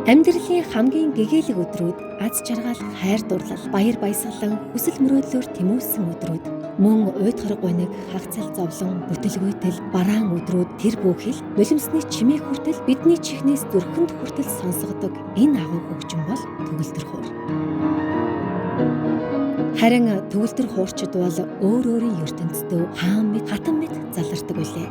Амьдралын хамгийн гэгээлэг өдрүүд, аз жаргал, хайр дурлал, баяр баясгалан, хүсэл мөрөөдлөөр тэмүүлсэн өдрүүд, мөн уйдгар гониг, хагцал зовлон, бүтэлгүйтэл, бараан өдрүүд тэр бүхэл нулимсны чимээг хүртэл бидний чихнээс зүрхэнд хүртэл сонсгодог энэ агуу хөгжим бол төгөлдөр хуур. Харин төгөлдөр хуурчид бол өөр өөрийн ертөнцийн хаан мэд хатан мэд залардаг үлээ.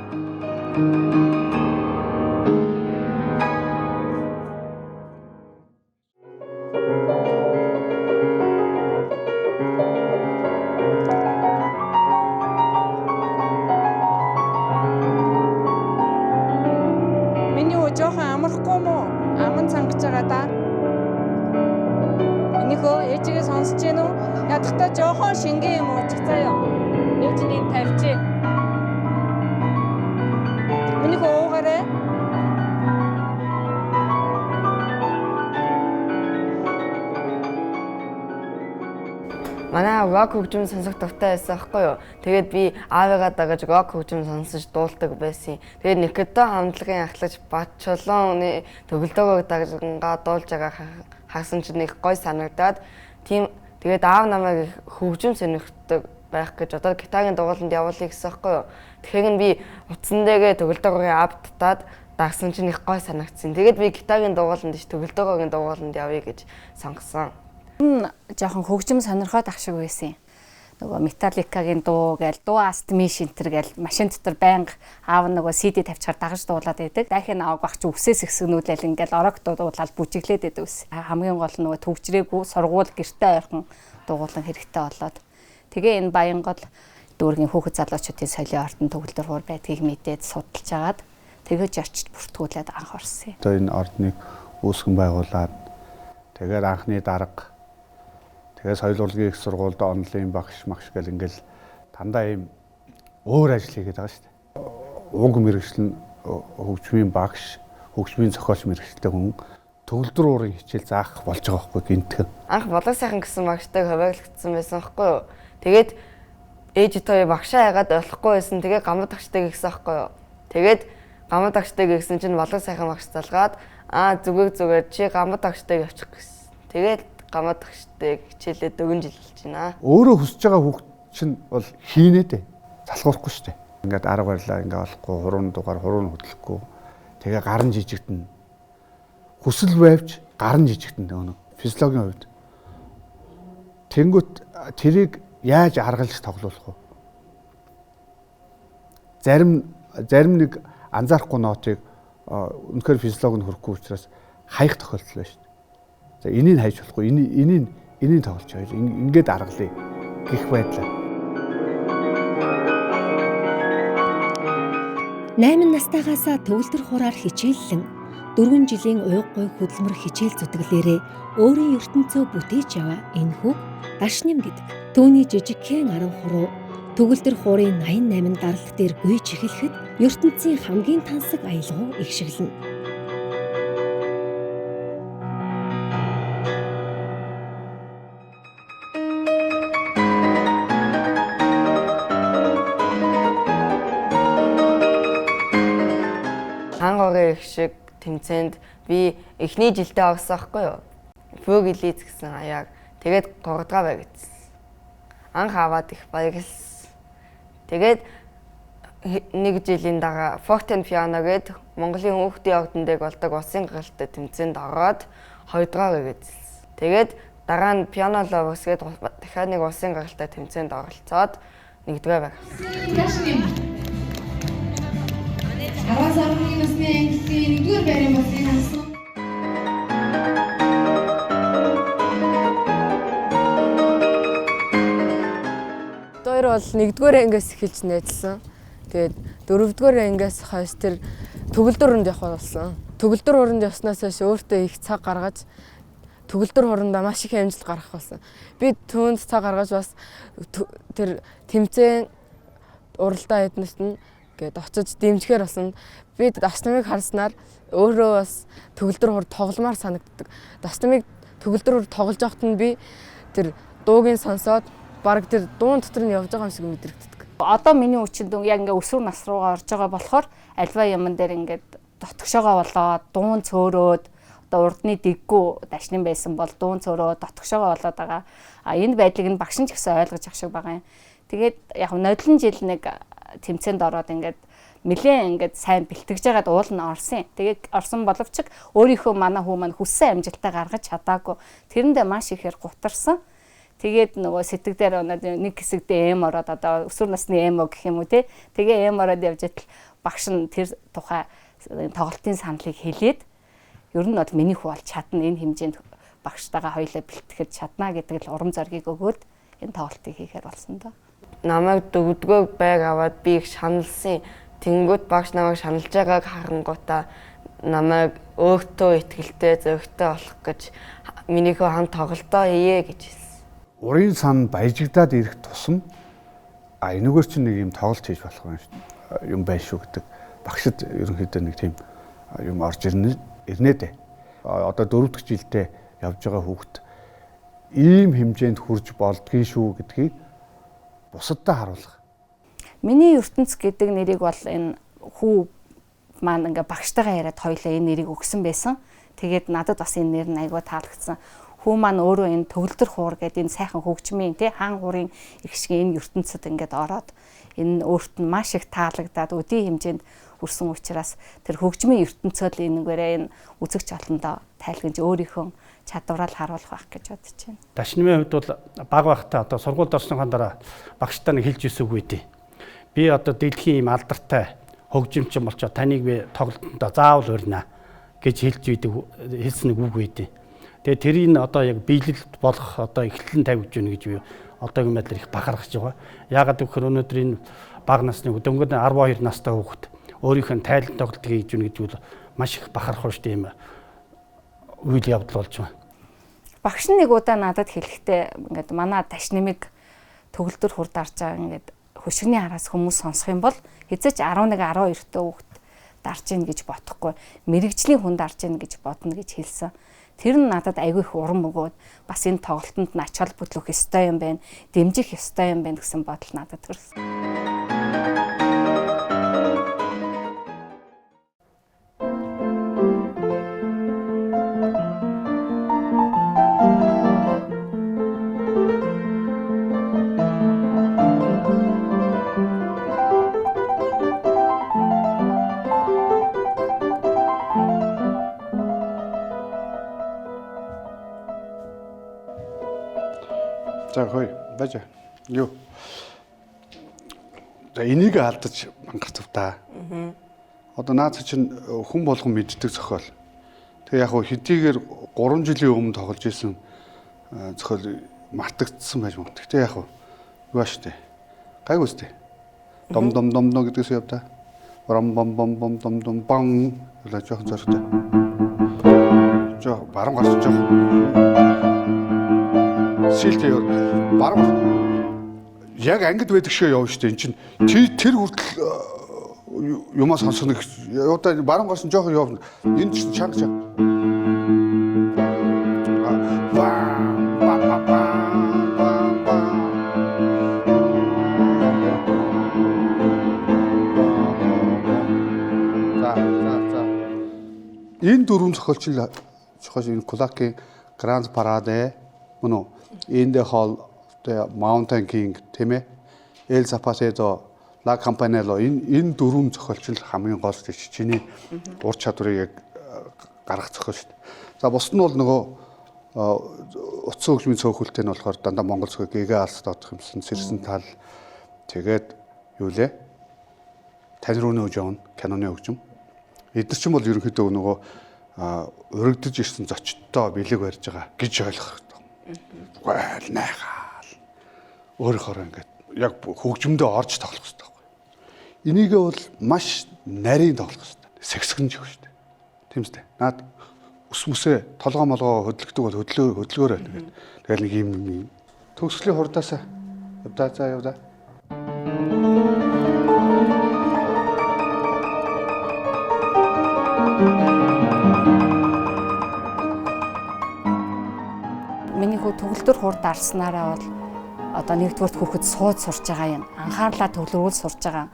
Миний жоохон амархгүй мó? Аман цангаж байгаа да. Энийхөө ээжигээ сонсож гин үү? Ядахтаа жоохон шингэн юм уу ч заяа. Ээжний тавьчих. Энийхөө уугаарай. Манай рок хөгжим сонсох дуртай байсан байхгүй юу. Тэгээд би аавыгаа дагаж рок хөгжим сонсож дуулдаг байсан. Тэгээд Никодо хамтлагийн ахлагч Батчулууны төгөлдөөгөө дагажгаа дуулж байгаа хагсан чинь их гой санагдаад тэгээд аав намайг хөгжим сонирхдаг байх гэж одоо гитагийн дугууланд явуулъя гэсэн байхгүй юу. Тэгэхээр би утсан дээгээ төгөлдөөгөө авдтаад дагсан чинь их гой санагдсан. Тэгээд би гитагийн дугууланд иш төгөлдөөгөөгийн дугууланд явъя гэж сонгосон. Жоохон хөгжим сонирхоод ах шиг байсан. Нөгөө Металликагийн дуу гээл дуу астми шинтер гээл машин дотор байнга аав нөгөө CD тавьчихаар дагаж дуулаад байдаг. Дахин аав багч үсээс ихсгнүүлэл ингээл орог дуулаад бүжиглээд байдаг ус. Хамгийн гол нь нөгөө төгжрээгүй сургууль гэртээ ойрхон дуугуулан хэрэгтэй болоод тэгээ энэ Баянгол дүүргийн хүүхэд залуучуудын соёлын ордон төгөлдөр хуур байдгийг мэдээд судалж агаад тэгэж очиж бүртгүүлээд анх орсон. Одоо энэ ордныг үүсгэн байгуулад тэгээд анхны дарга тэгээд соёл урлагийн их сургуульд онлын багш гэл ингээл дандаа ийм өөр ажил хийгээд байгаа шүү дээ. Уг мэргэжил нь хөгжмийн багш, хөгжмийн зохиолч мэргэжилтэй хүн төгөлдөр уурын хичээл заах болж байгаа байхгүй гинтгэн. Анх бодлого сайхан гэсэн багштай хуваагдсан байсан байхгүй юу. Тэгээд ээж тоо багшаа яагаад болохгүй байсан. Тэгээ гамбат багштай гисэн байхгүй юу. Тэгээд гамбат багштай гисэн чинь бодлого сайхан багш залгаад зүгээр чи гамбат багштай явчих гэсэн. Тэгээд гамбат багштай хичээлээ 4 жил болж байна. Өөрөө хүсэж байгаа хүүхд чинь бол хийнэ дээ. Залхуурахгүй шүү дээ. Ингээд арга барилаа ингээ болохгүй, хурууны дугаар хурууны хөдлөхгүй. Тэгээ гарын жижигтэн. Хүсэл байвч гарын жижигтэн нөгөө физиологийн хувьд. Тэнгүүт тэрийг яаж аргалж тоглуулах вэ? Зарим нэг анзаарахгүй нотыг үнэхээр физиологи нь хөрөхгүй учраас хаях тохиолдол байна шүү дээ. За энийг хайж болохгүй, энийг тоглож байл. Ингээд аргалъя гэх байдлаа. 8 настайгаас төгөлдөр хураар хичээллэн 4 жилийн уйггүй хөдөлмөр хичээл зүтгэлээрээ өөрийн ертөнцөө бүтээж яваа энэ хүүг Дашним гэдэг. Түүний жижигхэн 10 хуруу төгөлдөр хуурын 88 даралт дээр гүйж эхлэхэд ертөнцийн хамгийн тансаг аялгау игшгэлэн. Хангорын их шиг тэмцээнд би эхний жилдээ орсон байхгүй юу. Фөглиз гэсэн аяаг тэгээд 3 дахь бай гэсэн. Анх аваад их баярлсан. Тэгээд нэг жилийн дараа Forten Piano гээд Монголын хүүхдийн ордонд болдог улсын гаралтай тэмцээнд ороод 2 дахь бай гэсэн. Тэгээд дараа нь Piano Lovers гээд дахиад нэг улсын гаралтай тэмцээнд оролцоод 1 дахь бай. Аваас орны насны ангиллын 1-р байрын болыг хасан. Хоёр бол 1-р ангиас эхэлж найзлсан. Тэгээд 4-р ангиас хойш тэр төгөлдөр хуранд явах болсон. Төгөлдөр хуранд явснаас хойш өөртөө их цаг гаргаж төгөлдөр хурандаа маш их амжилт гаргах болсон. Би түүнд цаг гаргаж бас тэр тэмцээн уралдаан эднэст нь гээд очиж дэмжихээр болсон. Би Дашнамыг харснаар өөрөө бас төгөлдөр хурд тогломоор санагддаг. Дашнамыг төгөлдөр хурд тоглож байхад нь би тэр дуугийн сонсоод баг тэр дуун дотор нь явж байгаа юм шиг мэдрэгддэг. Одоо миний үчинд яг ингээ өсвөр нас руугаа орж байгаа болохоор альва юмн дээр ингээд дотгошоогоо болоод дуун цөөрөөд одоо урдны дэггүй дашнин байсан бол дуун цөөрөө дотгошоогоо болоод байгаа. Энэ байдлыг нь багш нь ч гэсэн ойлгож ах шиг байгаа юм. Тэгээд яг нодлон жил нэг тэмцээнд ороод ингээд нэлээд ингээд сайн бэлтгэж байгаад уул нь орсон. Тэгээд орсон боловч өөрийнхөө манай хүү маань хүссэн амжилтаа гаргаж чадаагүй. Тэрэндээ маш ихээр гутарсан. Тэгээд нөгөө сэтг дээр нэг хэсэгдээ эм ороод одоо өсвөр насны эм гэх юм уу те. Тэгээ эм ороод явж идэл багш нь тэр тухай тоглолтын саналыг хэлээд ер нь бол миний хүү бол чадна энэ хэмжээнд багштайгаа хоёулаа бэлтгэж чадна гэдэг л урам зориг өгөөд энэ тоглолтыг хийхээр болсон доо. Намайг дөгдгөө байг аваад би их шаналсан. Тэнгүүд багш намайг шаналж байгааг харангуйтаа намайг өөртөө ихтэй зөрөгтэй болох гэж минийхөө хамт тоглолтоо хийе гэж хэлсэн. Урын сан баяжигдаад ирэх тусам энэгээр чинь нэг юм тоглолт хийж болох юм байна шүү гэдэг. Багшд ерөнхийдөө нэг тийм юм орж ирнэ дээ. Одоо 4 дахь жилдээ явж байгаа хүүхэд ийм хэмжээнд хүрч болдгийн шүү гэдгийг бусадтай харуулах. Миний ертөнц гэдэг нэрийг бол энэ хүү маань ингээ багштайгаа яриад хоёлаа энэ нэрийг өгсөн байсан. Тэгээд надад бас энэ нэр нь айгүй таалагдсан. Хүү маань өөрөө энэ төгөлдөр хуур гэдэг энэ сайхан хөгжмийн тий хаан хуурын их шиг энэ ертөнцид ингээд ороод энэ өөрт нь маш их таалагдаад өдийн хэмжээнд хүрсэн учраас тэр хөгжмийн ертөнцөд энэгээрээ энэ үзэгч олондоо тайлгнаж өөрийнхөө чадвараа харуулах байх гэж бодож байна. Дашнымын хувьд бол баг багтаа одоо сургуульд орсныхаа дараа багштай нэг хэлж ирсэн үг үү. Би одоо дэлхийн ийм алдартай хөгжимчин болчоо таныг би тоглолтонд заавал урина гэж хэлсэн нэг үг үү. Тэгээ тэрийг одоо яг биелэлд болох одоо эхлэн тавьж гэнэ гэж би одоогийн байдлаар их бахархаж байгаа. Яагаад гэвэл өнөөдөр энэ бага насны дөнгөж 12 настай хүүхэд өөрийнх нь тайлан тоглолт хийж гэнэ гэж бол маш их бахархах шүү дээ юм үйл явдал болж байна. Багш нэг удаа надад хэлэхдээ ингээд манай Дашнымыг төгөлдөр хурд дарж байгаа ингээд хөшгөний араас хүмүүс сонсох юм бол хэзээ ч 11 12 тө хүүхэд дарж гин гэж бодохгүй мэрэгжлийн хүн дарж гин гэж бодно гэж хэлсэн. Тэр нь надад айгүй их урам өгөөд бас энэ тоглолтод ач холбогдол өгөх ёстой юм байна, дэмжих ёстой юм байна гэсэн бодол надад төрсөн. За хөөе, бажа. Юу. За энийг алдаж мангартав та. Одоо наад чинь хүн болгон мэддэг зохиол. Тэгээ яг хөө хэдийгээр 3 жилийн өмнө тоглож исэн зохиол мартагдсан байж магадгүй. Тэгтээ яг хөө юу ааштай. Гайгүй үстэй. Дом гэдгээс яв та. Бом бам ఇలా жоохон зортой. Жоо баруун гарч жоохон сэлтэй баруун яг ангид байдаг шиг явна шүү дээ. Эн чинь тэр хүртэл юмаа сонсох нэг одоо баруун гарсан жоохон явна. Энд чинь чанга чанга. Энэ дөрвөн зохиолчил энэ Кулакийн Grand Parade мөн үү? In the Hall, the Mountain King тийм ээ. El Zapateado, La Campanella энэ дөрвөн зохиолчил хамгийн гол чиний ур чадварыг гаргах зохиол шүү дээ. За бус нь бол нөгөө утсан хөгжмийн цөөхөлтэй нь болохоор дандаа монгол зохиол гэгээ алс доодох юмсан сэрсэн тал тэгээд юу лээ? Тань руу нөө жон киноны хөгжим. Эдгээр чинь бол ерөнхийдөө нөгөө урагдж ирсэн зочдтой бэлэг барьж байгаа гэж ойлгох. Гэл найхаал. Өөрөөр ингээд яг хөгжмөдөө орж тоглох хэрэгтэй байхгүй. Энийгээ бол маш нарийн тоглох хэрэгтэй. Сэгсгэнж өгөх хэрэгтэй. Тийм үстэй. Наад ус мүсээ толгоо молгоо хөдлөгдөг бол хөдлөгөөрэй тэгээд. Тэгэл нэг юм төгсгөлийн хурдаасаа явдаа. Миний хүү төгөлдөр хурд дарснараа бол одоо нэгдүгээрт хүүхэд сууд сурж байгаа юм. Анхаарлаа төвлөрүүл сурж байгаа.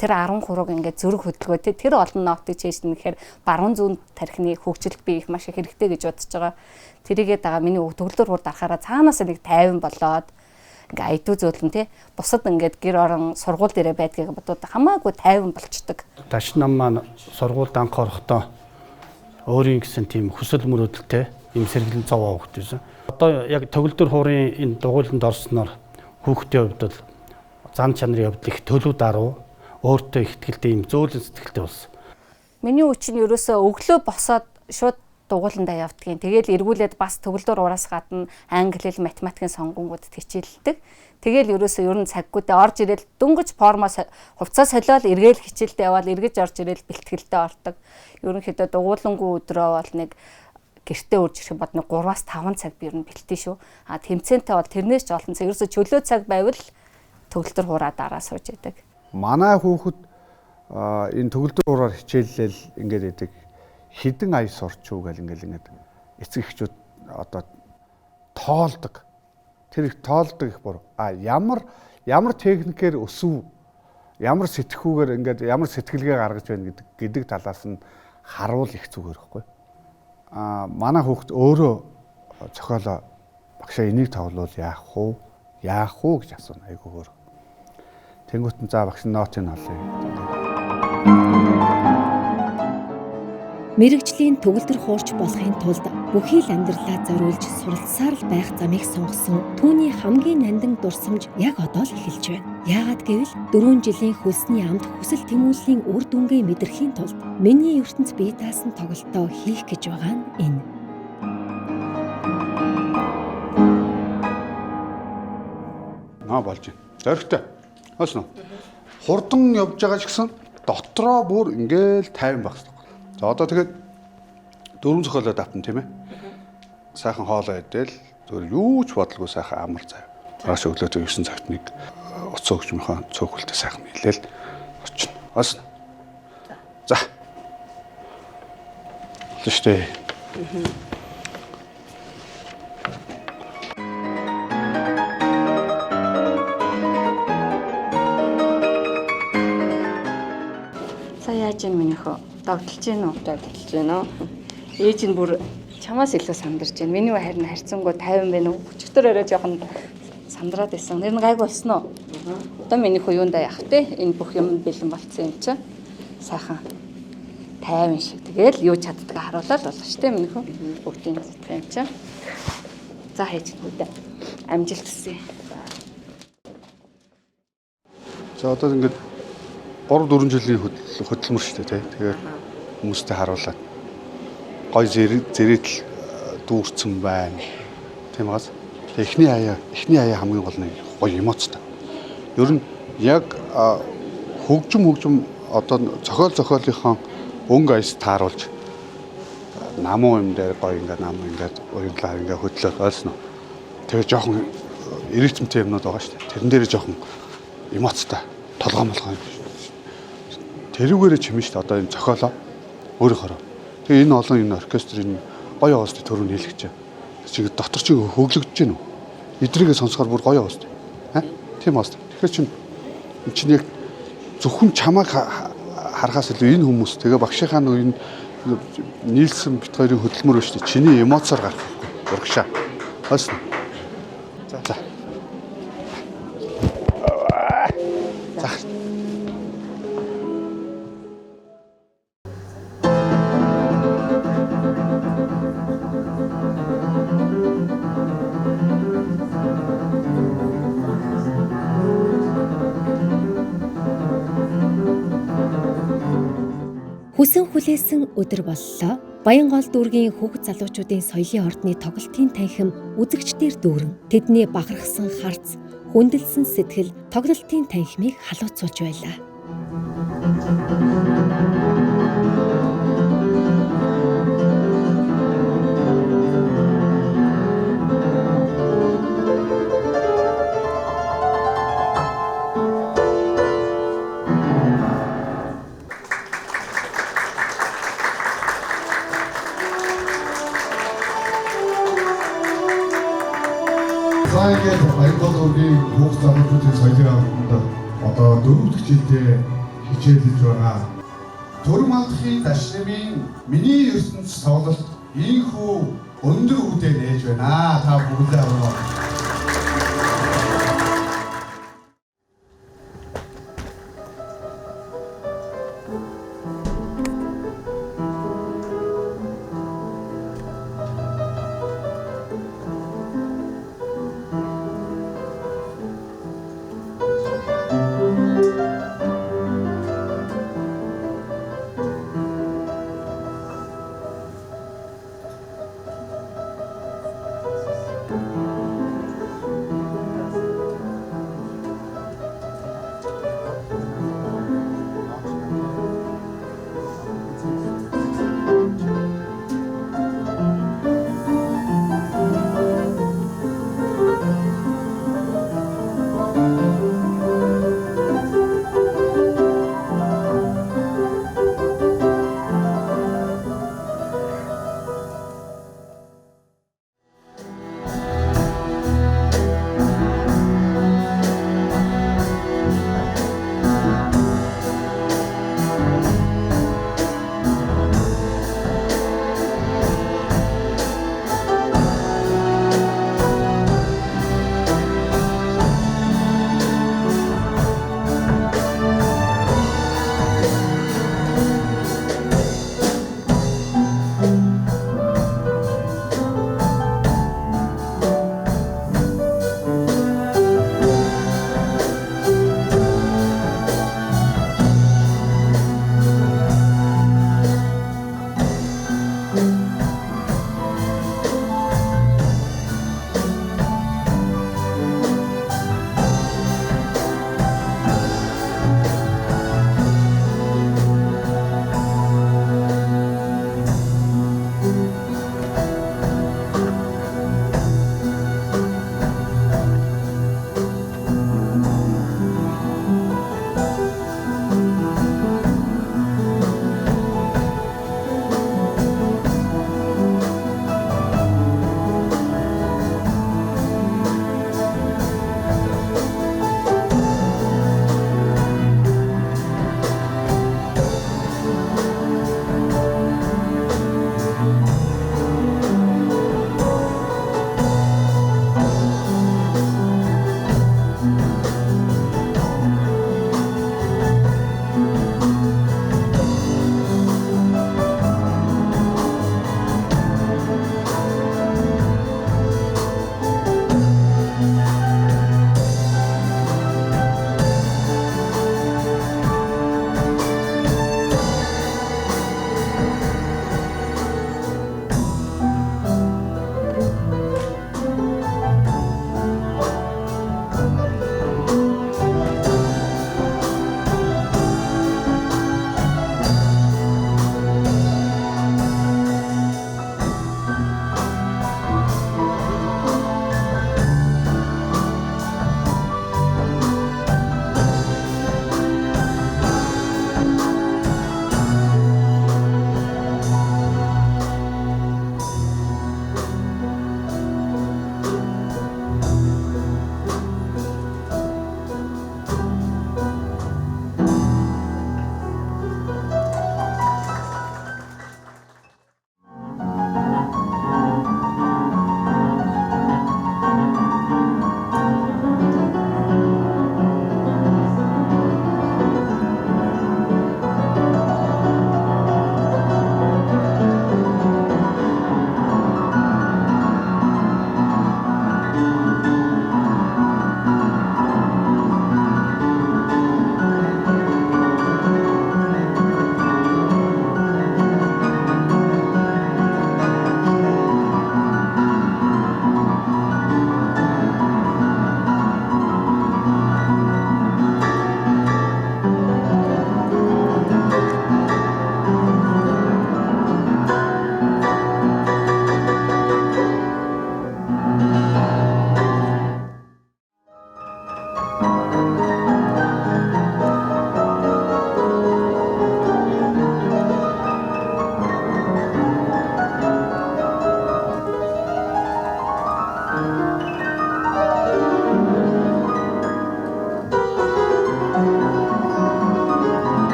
Тэр 13-ыг ингээд зөрөг хөдөлгөөтэй тэр олон ноотыг чийсэн гэхээр баруун зүүн тархины хөгжилд би их маш их хэрэгтэй гэж бодож байгаа. Тэрийгээ дагаа миний төгөлдөр хурд арахаараа цаанаас нэг 50 болоод ингээ айдуу зөөлөн тий бусад ингээд гэр орон сургууль дээрээ байдгийг бодоод хамаагүй 50 болчдөг. Даш нам маань сургуульд анх орохдоо өөрийн гэсэн тийм хүсэл мөрөөдөлтэй юм сэргэлэн цаваа хөвгт байсан. Одоо яг төгөлдөр хуурын энэ дугуйланд орсноор хүүхдийн хувьд бол зан чанарын хувьд их төлөв даруй өөртөө ихтгэлтэй юм зөөлөн сэтгэлтэй болсон. Миний үчин ерөөсөө өглөө босоод шууд дугууландаа явдгийн. Тэгээл эргүүлээд бас төгөлдөр ураас гадна англи хэл, математикийн сонгонгуудад хичээлдэг. Тэгээл ерөөсөө ерөн цаггүйдээ орж ирэл дөнгөж формо хувцас солиол эргээл хичээлдээ яваад эргэж орж ирэл бэлтгэлдээ ордог. Ерөнхийдөө дугуулангүй өдрөө бол нэг гэртээ урж ирэх бод нэг 3-5 цаг би ер нь бэлтэн шүү. Тэмцээнтэй бол тэрнээс ч олон цаг ерөөсөө чөлөө цаг байвал төгөлдөр хураа дараа сууж яадаг. Манай хүүхэд энэ төгөлдөр хураар хичээллэл ингээд идэг хідэн ая сурчуу гэл ингээд эцэг эхчүүд одоо тоолдог. Тэр их тоолдог их буруу. Ямар техникээр өсөв, ямар сэтгхүүгээр ингээд ямар сэтгэлгээ гаргаж байна гэдэг талаас нь харуул их зүгээр байхгүй. Манай хүүхэд өөрөө зохиолоо багшаа энийг тоглоул яах вэ гэж асууна айгүйгээр. Тэнгуут нь за багш нотыг олъё. Мэргэжлийн төгөлдөр хуурч болохын тулд бүхий л амьдралаа зориулж суралцсаар л байх замыг сонгосон түүний хамгийн нандин дурсамж яг одоо л эхэлж байна. Яагаад гэвэл 4 жилийн хөлсний амд хүсэл тэмүүллийн үр дүнгээ мэдрэхийн тулд миний ертөнц бие даасан тоглолтоо хийх гэж байгаа нь энэ. Болж байна. Зоригтой. Хөөс нөө. Хурдан явж байгаа ч гэсэн дотроо бүр ингээл 50 байх хэрэгтэй. За одоо тэгээд 4 зохиолоо давтан тийм ээ. Сайхан хоолоо идэл зөв юу ч бодлого сайхан амар зав. Цааш өглөө 9 цагт нэг уц өгчмийнхаа цөөхөлтэй сайхан хэлээл очно. Хөөс. За. Тэштэй. Яаж юм минийх вэ? Давталж гин үү? Давталж байна уу? Ээж нь бүр чамаас илүү сандарч байна. Миний харин харьцангуй 50 байна уу? Өчигдөр орой жоохон сандраад байсан. Нэр нь гайгүй болсон уу? Одоо минийх юундаа яах вэ? Энэ бүх юм бэлэн болцсон юм чи. Сайхан 50 шиг. Тэгэл юу чаддаг харуулаад болох шүү дээ минийх. Бүгдийн сэтгэл юм чи. За хийж гэнэ. Амжилт хүсье. За одоо ингээд 3-4 жилийн хөдөлмөр шүү дээ тий. Тэгээд хүмүүстэй харуулаад гой зэрэгтэл дүүрсэн байна. Тийм баз. Эхний аяа хамгийн гол нь гоё эмоцтой. Ер нь яг хөгжим одоо зохиолынхон өнгө аяс тааруулж намуу юм дээр гоё ингээд уянглаар ингээд хөдлөөд ойлсно. Тэгээ жоохон ритмтэй юмнууд байгаа шүү дээ. Тэрэн дээр жоохон эмоцтой толгоомолгоо. Тэрүүгээрээ чимэн шүү дээ. Одоо энэ зохиолоо өөрөөхөө. Тэгээ энэ олон энэ оркестрийн гоё хоолтой төрөнд хэлэгч. Чиг дотор чи хөглөгдөж гэнэ үү? Эдрийгээ сонсохоор бүр гоё хоолтой. Тийм хоолтой. Тэгэхээр чинь яг зөвхөн чамайг харахаас илүү энэ хүмүүс тэгээ багшийнхаа энэ нийлсэн бит хоёрын хөдөлмөр шүү дээ. Чиний эмоцоор гарах хэрэггүй. Урагшаа. Хөөснө. За. За. Хүсэн хүлээсэн өдөр боллоо. Баянгол дүүргийн хүүхэд залуучуудын соёлын ордны тоглолтын танхим үзэгчдээр дүүрэн тэдний бахархсан харц, хүндэлсэн сэтгэл тоглолтын танхимыг халууцуулж байлаа. Sayın Монгол ургийн хүүхд залуучуудын соёлын албанд одоо 4 дахь жилдээ хичээлж байгаа. Төрөм алхахын дашнымын миний ертөнц тоглолт ийхүү өндөр үедээ нээж байна. Та бүгдээ аваа.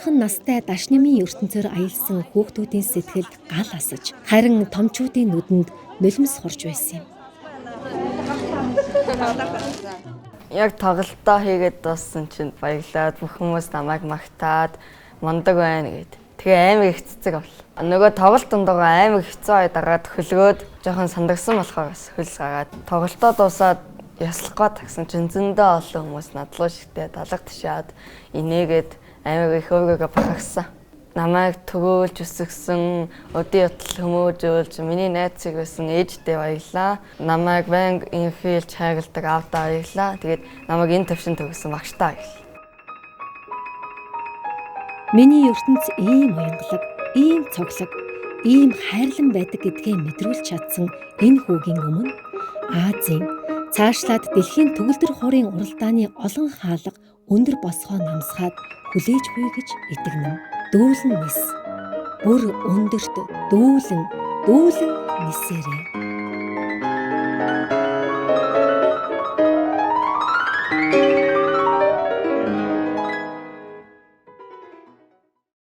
Хямдхан настай дашнямын ертөнцөөр аялсан хүүхдүүдийн сэтгэлд гал асаж, харин томчуудын нүдэнд нулимс хурж байсан юм. Яг тоглолтоо хийгээд дууссан чинь баярлаад бүх хүмүүс намайг магтаад мундаг байна гэд. Тэгээ амар их цэцэг авлаа. Нөгөө тоглолт дундаа амар хэцүү байгаад хөлгөөд жоохон сандагсан болохоор бас хөлс гараад тоглолтоо дуусаад яслах гээд тагсан чинь зөндөө олон хүмүүс надлуу шигтээ далга ташаад инээгээд амар их өөрийгөө бахархсан. Намайг төгөөлж өсгсөн, өдөө ятал хүмүүжүүлж миний найзыг байсан ээжтэй баярлаа. Намайг банк инхийлж хайрладаг аавдаа баярлаа. Тэгээд намайг энэ төвшин төгсөн багштаа баярлаа. Миний ертөнц ийм уянгалаг, ийм цоглог, ийм хайрлан байдаг гэдгээ мэдрүүлж чадсан энэ хүүгийн өмнө Азийн цаашлаад дэлхийн төгөлдөр хуурын уралдааны олон хаалга өндөр босгоо намсгаад хүлээж буй гэж итгэнэ. Дүүлэн нис. Бүр өндөрт дүүлэн нисээрээ.